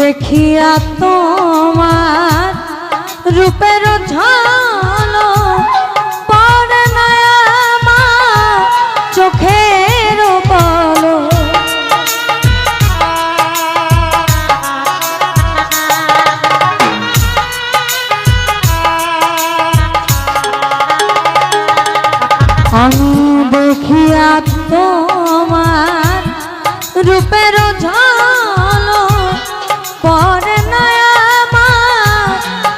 দেখিয়া তোমার রূপের ঝলক পড়ে না আমার চোখের পলক। আমি দেখিয়া তোমার রূপের ঝলক পড়ে না আমার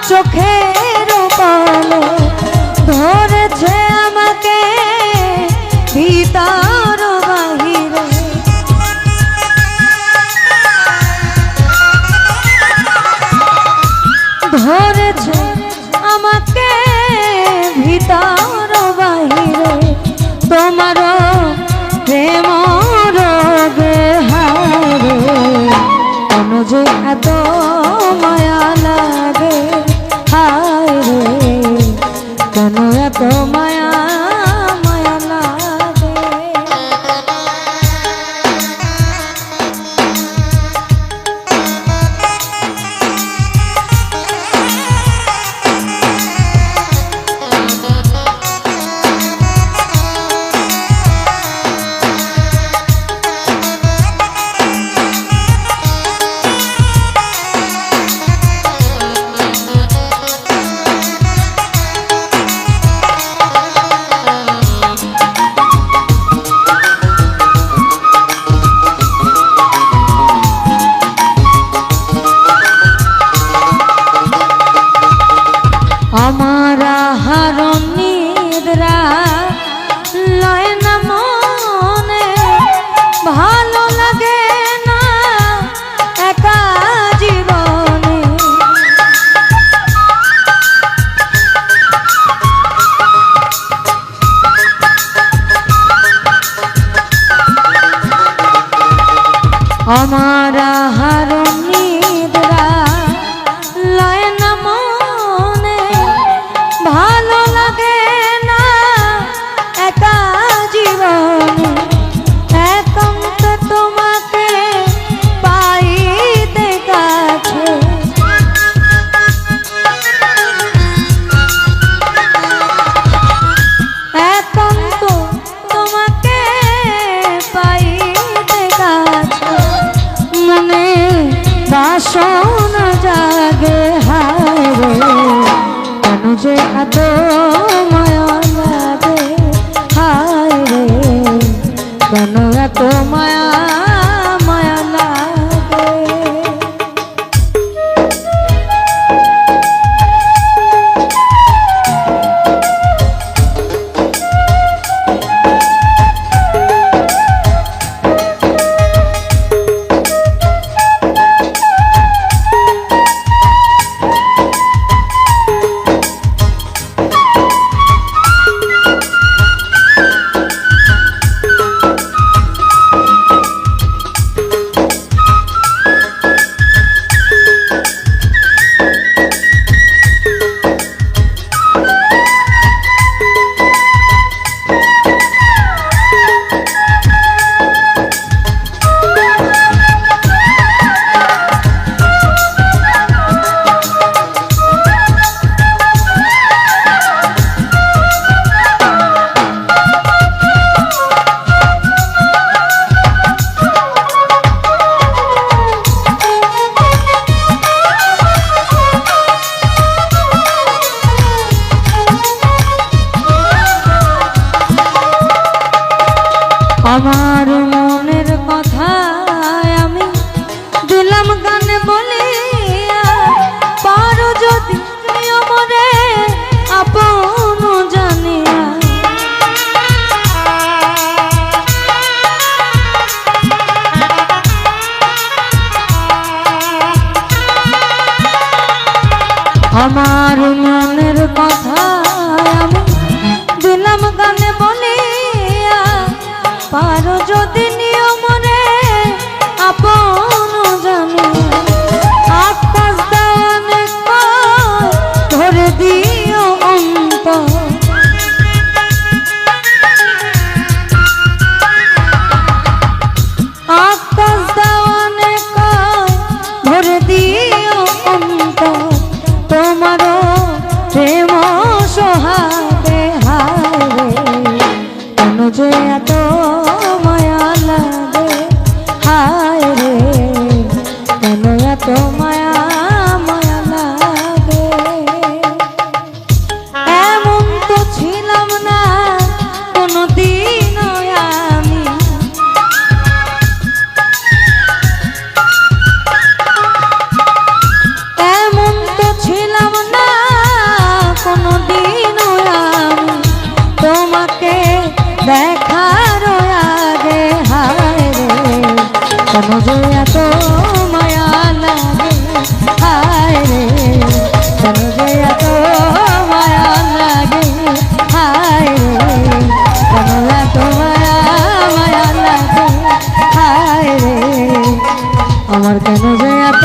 চোখের পলক। ধরেছে আমাকে ভিতর বাহিরে, ধরেছে আমাকে ভিতর বাহিরে। তোমার প্রেম রোগে হারে কেন যে এত মায়া লাগে, হায় রে কেন এত মায়া মায়া লাগে। আমার হারণ নিদ্রা লয় না মনে, ভালো লাগে না একা জীবনে। আমার হারণ নিদ্রা লয় না মনে, ভালো লাগে না একা জীবনে। একান্ত তোমাকে পাইতে কাছে, একান্ত তোমাকে পাইতে কাছে। মনে বাসনা জাগে, হায় রে কেন যে এত মায়া লাগে, হায় রে কেন এত মায়া মায়া লাগে। আমার মনের কথা আমি দিলাম গানে বলিয়া, পারো যদি মনে আপন জানিয়া। আমার মনের কথা আমি দিলাম গানে বলিয়া, পারো যদি নিয়মনে আপন জানিয়া। আকাশ দেওয়ানে ধরে দিও অন্তর, আকাশ দেওয়ানে ধরে দিও কেন যে এত